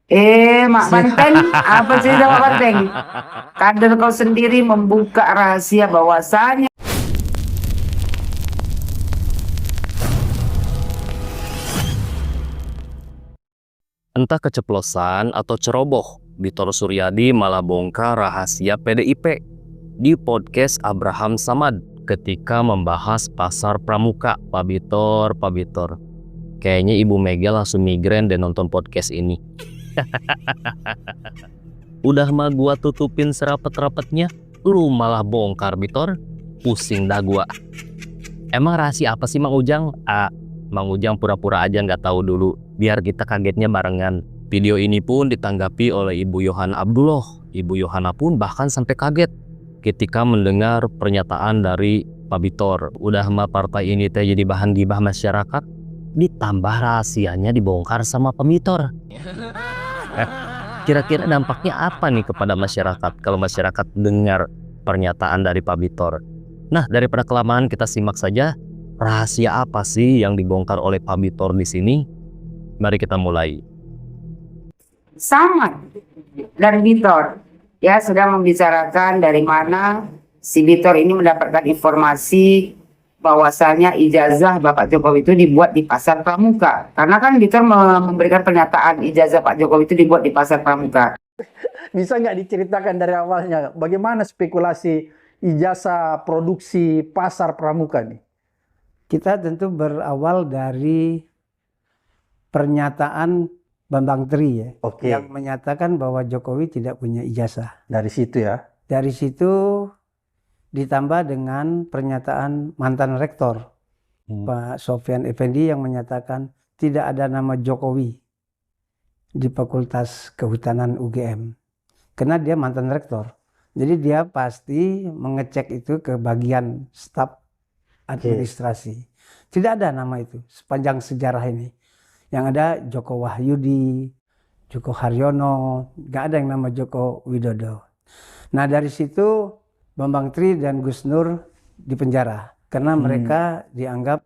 Mak Banteng, apa sih Mak Banteng? Kader kau sendiri membuka rahasia bahwasanya Entah keceplosan atau ceroboh, Bitor Suryadi malah bongkar rahasia PDIP di podcast Abraham Samad ketika membahas pasar pramuka. Pak Bitor. Kayaknya Ibu Mega langsung migrain dan nonton podcast ini. Udah mah gua tutupin serapet-rapetnya, lu malah bongkar, Bitor. Pusing dah gua. Emang rahasia apa sih Mang Ujang? Mang Ujang pura-pura aja nggak tahu dulu, biar kita kagetnya barengan. Video ini pun ditanggapi oleh Ibu Yohana Abdullah. Ibu Yohana pun bahkan sampai kaget ketika mendengar pernyataan dari Pak Bitor. Udah mah partai ini teh jadi bahan gibah masyarakat, ditambah rahasianya dibongkar sama Pak Bitor. Kira-kira dampaknya apa nih kepada masyarakat kalau masyarakat dengar pernyataan dari Pak Bitor? Nah, daripada kelamaan kita simak saja rahasia apa sih yang dibongkar oleh Pak Bitor di sini. Mari kita mulai. Samad dan Bitor ya sudah membicarakan dari mana si Bitor ini mendapatkan informasi bahwasanya ijazah Bapak Jokowi itu dibuat di Pasar Pramuka. Karena kan Bitor memberikan pernyataan ijazah Pak Jokowi itu dibuat di Pasar Pramuka. Bisa nggak diceritakan dari awalnya bagaimana spekulasi ijazah produksi Pasar Pramuka nih? Kita tentu berawal dari pernyataan Bambang Tri ya, yang menyatakan bahwa Jokowi tidak punya ijazah. Dari situ ya. Dari situ ditambah dengan pernyataan mantan rektor Pak Sofyan Effendi yang menyatakan tidak ada nama Jokowi di Fakultas Kehutanan UGM. Karena dia mantan rektor. Jadi dia pasti mengecek itu ke bagian staf administrasi. Tidak ada nama itu sepanjang sejarah ini. Yang ada Joko Wahyudi, Joko Haryono, nggak ada yang nama Joko Widodo. Nah dari situ Bambang Tri dan Gus Nur dipenjara karena mereka dianggap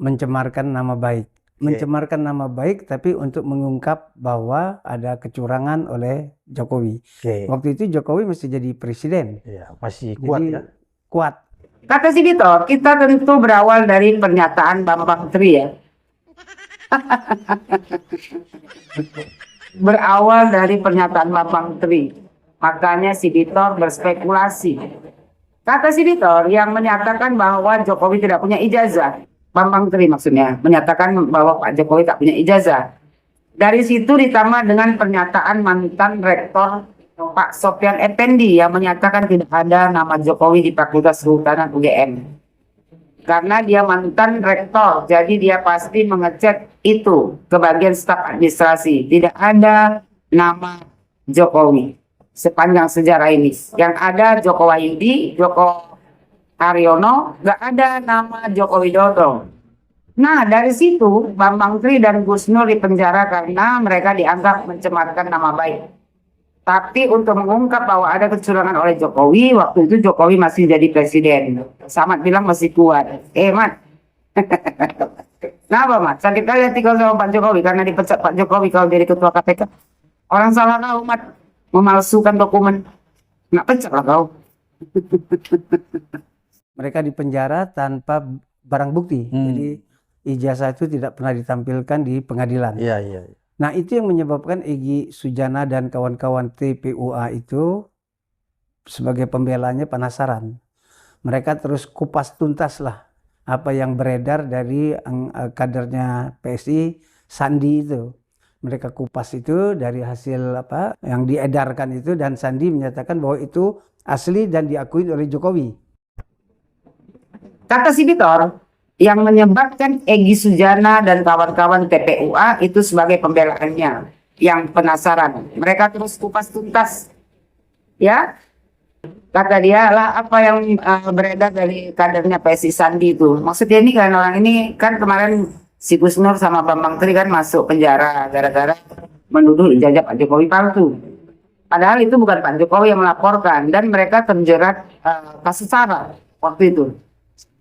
mencemarkan nama baik. Mencemarkan nama baik tapi untuk mengungkap bahwa ada kecurangan oleh Jokowi. Waktu itu Jokowi masih jadi presiden. Ya, masih kuat jadi, ya. Kuat. Kata si Bitor, kita tentu berawal dari pernyataan Bambang Tri ya. Berawal dari pernyataan Bambang Tri. Makanya si Bitor berspekulasi. Kata si Bitor yang menyatakan bahwa Jokowi tidak punya ijazah. Bambang Tri maksudnya menyatakan bahwa Pak Jokowi tak punya ijazah. Dari situ ditambah dengan pernyataan mantan rektor Pak Sofyan Effendi yang menyatakan tidak ada nama Jokowi di Fakultas Kehutanan UGM. Karena dia mantan rektor, jadi dia pasti mengecek itu ke bagian staf administrasi. Tidak ada nama Jokowi sepanjang sejarah ini. Yang ada Joko Wahyudi, Joko Haryono, nggak ada nama Joko Widodo. Nah dari situ Bambang Tri dan Gus Nur dipenjara karena mereka dianggap mencemarkan nama baik. Tapi untuk mengungkap bahwa ada kecurangan oleh Jokowi, waktu itu Jokowi masih jadi presiden. Samad bilang masih kuat. Mat. Kenapa Mat? Sakit kali hati kalau sama Pak Jokowi karena dipecat Pak Jokowi kalau jadi ketua KPK. Orang salah tahu Mat, memalsukan dokumen. Nggak pecat lah kau. Mereka dipenjara tanpa barang bukti. Jadi ijazah itu tidak pernah ditampilkan di pengadilan. Iya. Nah itu yang menyebabkan Egy Sujana dan kawan-kawan TPUA itu sebagai pembelanya penasaran. Mereka terus kupas tuntas lah apa yang beredar dari kadernya PSI Sandi itu. Mereka kupas itu dari hasil apa yang diedarkan itu dan Sandi menyatakan bahwa itu asli dan diakui oleh Jokowi. Kata si Bitor, yang menyebabkan Egy Sujana dan kawan-kawan TPUA itu sebagai pembelaannya yang penasaran. Mereka terus kupas tuntas. Ya, kata dia lah apa yang beredar dari kadernya PSI Sandi itu. Maksudnya ini kan orang ini kan kemarin si Gus Nur sama Bambang Tri kan masuk penjara gara-gara menuduh ijazah Pak Jokowi palsu. Padahal itu bukan Pak Jokowi yang melaporkan dan mereka terjerat kasus SARA waktu itu.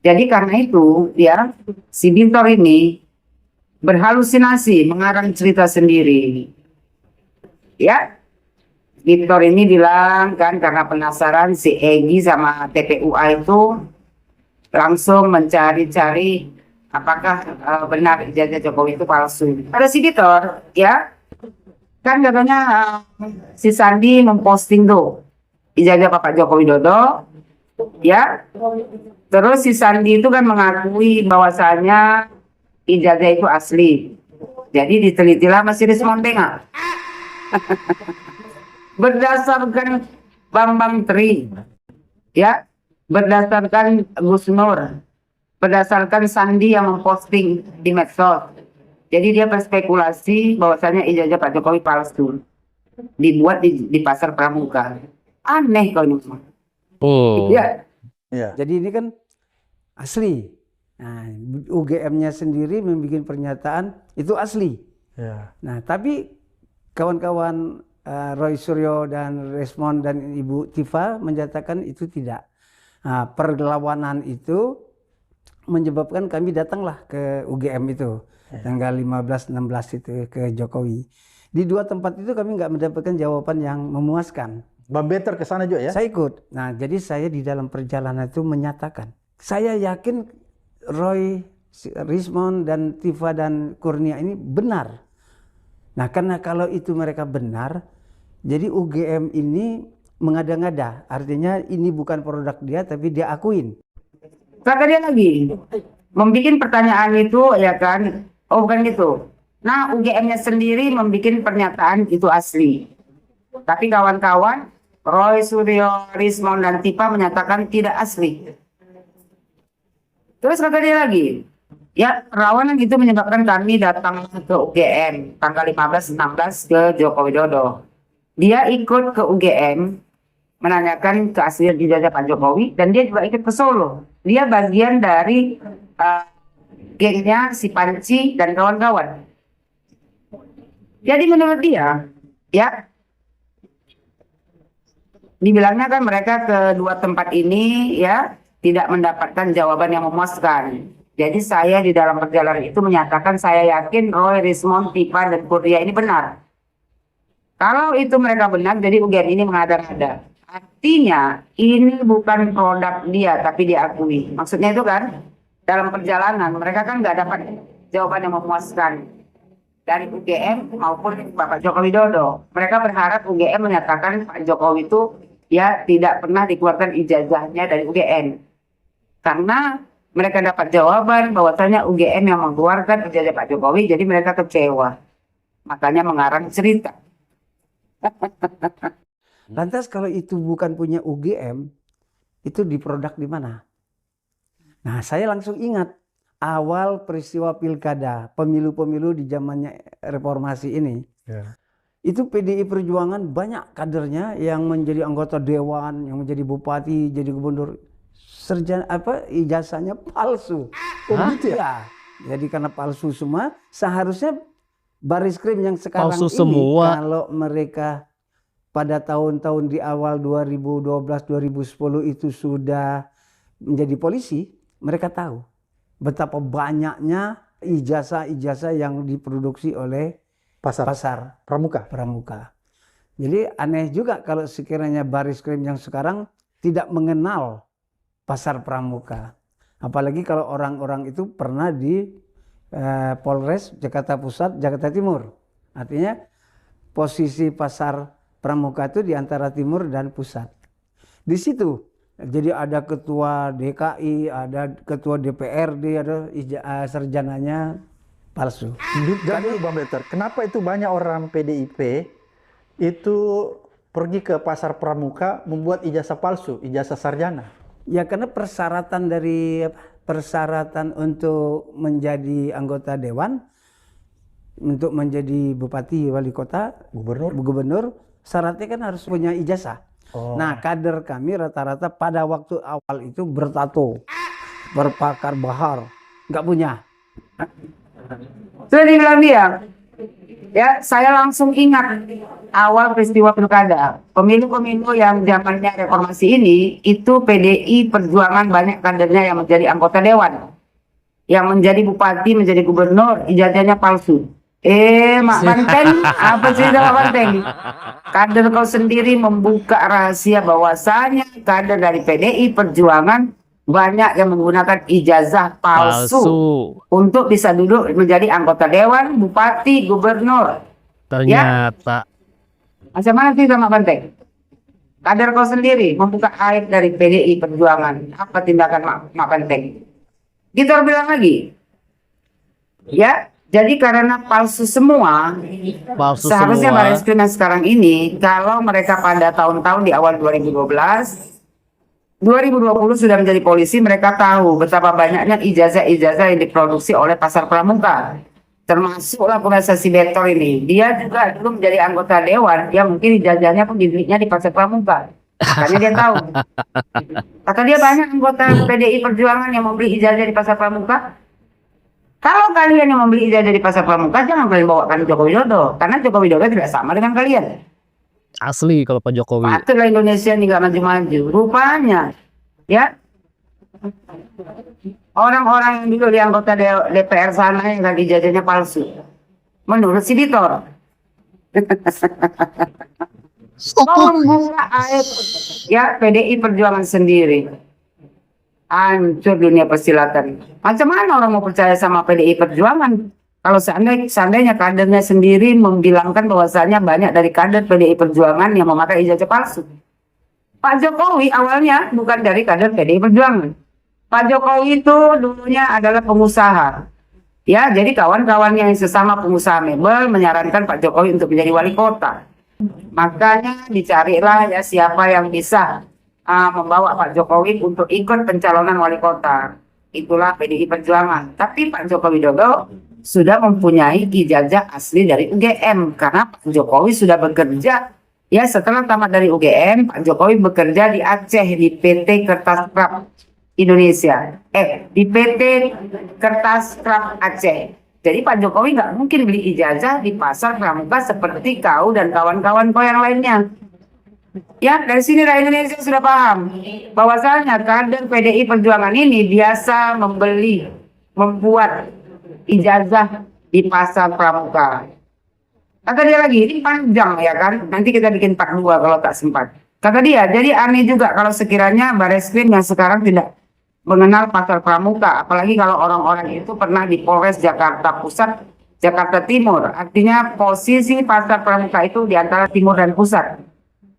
Jadi karena itu ya si Bitor ini berhalusinasi mengarang cerita sendiri. Ya, Victor ini bilang kan karena penasaran si Egy sama TPUA itu langsung mencari-cari apakah benar ijazah Jokowi itu palsu. Ada si Victor, ya, kan katanya si Sandi memposting tuh ijazah Bapak Joko Widodo, ya. Terus si Sandi itu kan mengakui bahwasanya ijazah itu asli. Jadi ditelitilah masih Rismon Benga. Berdasarkan Bambang Tri, ya, berdasarkan Gus Nur, berdasarkan Sandi yang memposting di medsos. Jadi dia berspekulasi bahwasanya ijazah Pak Jokowi palsu, dibuat di pasar pramuka. Aneh kalau ini. Oh. Ya, Ya. Jadi ini kan asli. Nah, UGM-nya sendiri membuat pernyataan itu asli. Ya. Nah, tapi kawan-kawan Roy Suryo dan Resmond dan Ibu Tifa menyatakan itu tidak. Nah, perlawanan itu menyebabkan kami datanglah ke UGM itu tanggal 15-16 itu ke Jokowi. Di dua tempat itu kami nggak mendapatkan jawaban yang memuaskan. Bang Better ke sana juga ya? Saya ikut. Nah, jadi saya di dalam perjalanan itu menyatakan, saya yakin Roy, Rismond dan Tifa dan Kurnia ini benar. Nah, karena kalau itu mereka benar, jadi UGM ini mengada-ngada. Artinya ini bukan produk dia, tapi dia akuin. kata dia lagi membuat pertanyaan itu, ya kan? Oh, bukan gitu. Nah, UGM-nya sendiri membuat pernyataan itu asli. Tapi kawan-kawan, Roy Suryo, Rismond dan Tifa menyatakan tidak asli. Terus kata dia lagi, ya, perlawanan itu menyebabkan kami datang ke UGM tanggal 15-16 ke Joko Widodo. Dia ikut ke UGM menanyakan keaslian ijazah Pak Jokowi dan dia juga ikut ke Solo. Dia bagian dari gengnya si Panci dan kawan-kawan. Jadi menurut dia, ya, dibilangnya kan mereka ke dua tempat ini ya tidak mendapatkan jawaban yang memuaskan. Jadi saya di dalam perjalanan itu menyatakan saya yakin Roy, Rismond, Tifa dan Kurnia ini benar. Kalau itu mereka benar, jadi UGM ini mengada-ngada. Artinya ini bukan produk dia, tapi diakui. Maksudnya itu kan dalam perjalanan mereka kan nggak dapat jawaban yang memuaskan dari UGM maupun Bapak Joko Widodo. Mereka berharap UGM menyatakan Pak Jokowi itu ya tidak pernah dikeluarkan ijazahnya dari UGM. Karena mereka dapat jawaban bahwasanya UGM yang mengeluarkan ijazah Pak Jokowi, jadi mereka kecewa. Makanya mengarang cerita. Lantas kalau itu bukan punya UGM, itu diproduk di mana? Nah, saya langsung ingat awal peristiwa pilkada, pemilu-pemilu di zamannya reformasi ini. Ya. Itu PDI Perjuangan banyak kadernya yang menjadi anggota dewan, yang menjadi bupati, jadi gubernur. Ijazahnya palsu. Oh, gitu ya? Ya. Jadi karena palsu semua, seharusnya baris krim yang sekarang Palsu ini semua. kalau mereka pada tahun-tahun di awal 2012-2010 itu sudah menjadi polisi, mereka tahu betapa banyaknya ijazah-ijazah yang diproduksi oleh pasar pramuka. Jadi aneh juga kalau sekiranya baris krim yang sekarang tidak mengenal pasar pramuka. Apalagi kalau orang-orang itu pernah di Polres Jakarta Pusat, Jakarta Timur. Artinya posisi pasar pramuka itu di antara timur dan pusat. Di situ jadi ada ketua DKI, ada ketua DPRD, ada sarjananya palsu. Jadi Bang Better, kenapa itu banyak orang PDIP itu pergi ke pasar pramuka membuat ijazah palsu, ijazah sarjana? Ya karena persyaratan untuk menjadi anggota dewan, untuk menjadi bupati, wali kota, gubernur, syaratnya kan harus punya ijazah. Oh. Nah, kader kami rata-rata pada waktu awal itu bertato, berpakar bahar, nggak punya. Sudah dibilang dia, ya saya langsung ingat awal peristiwa pilkada, pemilu-pemilu yang zamannya reformasi ini, itu PDI Perjuangan banyak kadernya yang menjadi anggota dewan, yang menjadi bupati, menjadi gubernur, ijazahnya palsu. Mak Banteng, apa cerita Mak Banteng? Kader kau sendiri membuka rahasia bahwasanya kader dari PDI Perjuangan banyak yang menggunakan ijazah palsu untuk bisa duduk menjadi anggota dewan, bupati, gubernur. Ternyata. Macam mana sih Mak Banteng? Kader kau sendiri membuka aib dari PDI Perjuangan. Apa tindakan Mak Banteng? Kita bilang lagi, ya. Jadi karena palsu semua, seharusnya Baris Krim sekarang ini, kalau mereka pada tahun-tahun di awal 2012, 2020 sudah menjadi polisi, mereka tahu betapa banyaknya ijazah-ijazah yang diproduksi oleh Pasar Pramuka. Termasuklah Profesor Sibitor ini. Dia juga dulu menjadi anggota dewan, yang mungkin ijazahnya pun dibelinya di Pasar Pramuka. Makanya dia tahu. Kata dia banyak anggota PDI Perjuangan yang membeli ijazah di Pasar Pramuka. Kalau kalian yang membeli ijazah dari Pasar Pramuka, jangan kalian bawakan Joko Widodo. Karena Joko Widodo tidak sama dengan kalian. Asli kalau Pak Jokowi. Patutlah Indonesia ini gak maju-maju. Rupanya, ya, orang-orang yang dulu di anggota DPR sana yang ijazahnya palsu. Menurut Sibitor. Kau membuka aib, ya, PDI Perjuangan sendiri. Hancur dunia persilatan. Macam mana orang mau percaya sama PDI Perjuangan kalau seandainya kadernya sendiri membilangkan bahwasanya banyak dari kader PDI Perjuangan yang memakai ijazah palsu. Pak Jokowi awalnya bukan dari kader PDI Perjuangan. Pak Jokowi itu dulunya adalah pengusaha. Ya, jadi kawan-kawannya yang sesama pengusaha mebel menyarankan Pak Jokowi untuk menjadi wali kota. Makanya dicarilah ya siapa yang bisa membawa Pak Jokowi untuk ikut pencalonan wali kota. Itulah PDI Perjuangan. Tapi Pak Joko Widodo sudah mempunyai ijazah asli dari UGM karena Pak Jokowi sudah bekerja ya setelah tamat dari UGM. Pak Jokowi bekerja di Aceh di PT Kertas Kraf Indonesia. Di PT Kertas Kraf Aceh. Jadi Pak Jokowi nggak mungkin beli ijazah di Pasar Pramuka seperti kau dan kawan-kawan kau yang lainnya. Ya, dari sini rakyat Indonesia sudah paham bahwasanya kader PDI Perjuangan ini biasa membuat ijazah di Pasar Pramuka. Kata dia lagi, ini panjang ya kan, nanti kita bikin part 2 kalau tak sempat. Kata dia, jadi aneh juga kalau sekiranya Baris Krim yang sekarang tidak mengenal Pasar Pramuka, apalagi kalau orang-orang itu pernah di Polres Jakarta Pusat, Jakarta Timur. Artinya posisi Pasar Pramuka itu di antara Timur dan Pusat.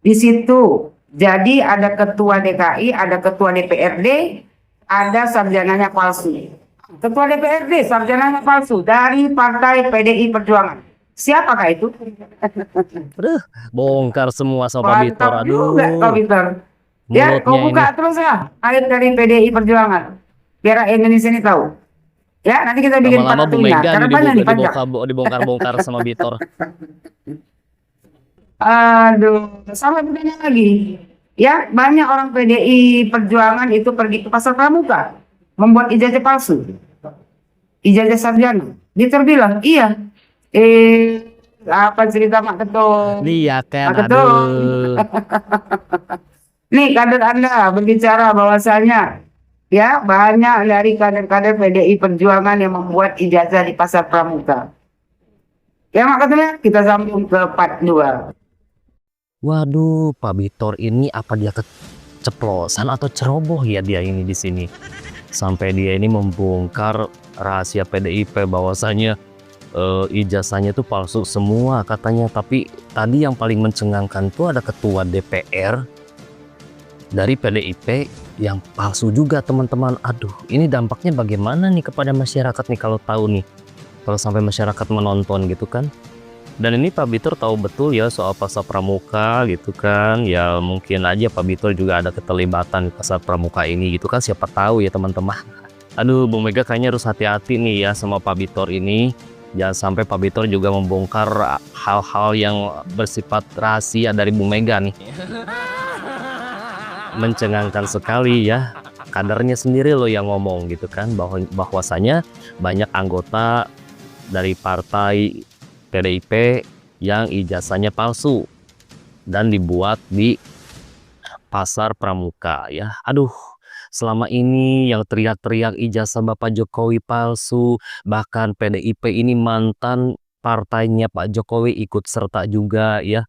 Di situ, jadi ada ketua DKI, ada ketua DPRD, ada sarjananya palsu. Ketua DPRD, sarjananya palsu dari Partai PDI Perjuangan. Siapakah itu? Bongkar semua sama Pak Bitor. Aduh. Pak Bitor. Ya, kau buka terus ya, air dari PDI Perjuangan. Biar Indonesia ini tahu. Ya, nanti kita bikin lama-lama Bu Mega karena banyak nih panjang. Dibongkar-bongkar sama Bitor. Aduh, sama bedanya lagi. Ya, banyak orang PDI Perjuangan itu pergi ke Pasar Pramuka membuat ijazah palsu. Ijazah sarjana. Dia terbilang, iya. Apa cerita Mak Ketum? Iya kan, Mak Ketum. Nih kader Anda berbicara bahwasanya ya banyak dari kader-kader PDI Perjuangan yang membuat ijazah di Pasar Pramuka. Ya Mak Ketum, kita sambung ke part 2. Waduh, Pak Bitor ini apa dia keceplosan atau ceroboh ya dia ini di sini? Sampai dia ini membongkar rahasia PDIP bahwasanya ijazahnya itu palsu semua katanya. Tapi tadi yang paling mencengangkan tuh ada ketua DPR dari PDIP yang palsu juga teman-teman. Aduh, ini dampaknya bagaimana nih kepada masyarakat nih kalau tahu nih, kalau sampai masyarakat menonton gitu kan. Dan ini Pak Bitor tahu betul ya soal Pasar Pramuka gitu kan. Ya mungkin aja Pak Bitor juga ada keterlibatan di Pasar Pramuka ini gitu kan, siapa tahu ya teman-teman. Aduh, Bu Mega kayaknya harus hati-hati nih ya sama Pak Bitor ini. Jangan sampai Pak Bitor juga membongkar hal-hal yang bersifat rahasia dari Bu Mega nih. Mencengangkan sekali ya. Kadernya sendiri loh yang ngomong gitu kan, bahwasanya banyak anggota dari partai PDIP yang ijazahnya palsu dan dibuat di Pasar Pramuka ya. Aduh, selama ini yang teriak-teriak ijazah Bapak Jokowi palsu, bahkan PDIP ini mantan partainya Pak Jokowi ikut serta juga ya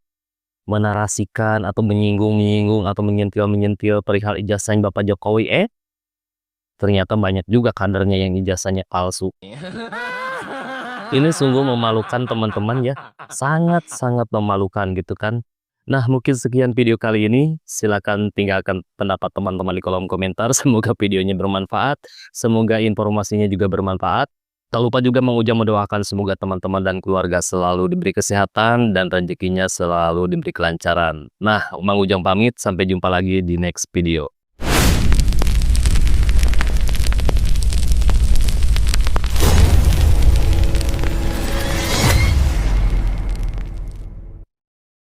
menarasikan atau menyinggung-nyinggung atau menyentil-menyentil perihal ijazahnya Bapak Jokowi. Ternyata banyak juga kadernya yang ijazahnya palsu. Ini sungguh memalukan teman-teman ya. Sangat-sangat memalukan gitu kan. Nah, mungkin sekian video kali ini. Silakan tinggalkan pendapat teman-teman di kolom komentar. Semoga videonya bermanfaat. Semoga informasinya juga bermanfaat. Tak lupa juga Mang Ujang mendoakan semoga teman-teman dan keluarga selalu diberi kesehatan dan rezekinya selalu diberi kelancaran. Nah, Mang Ujang pamit. Sampai jumpa lagi di next video.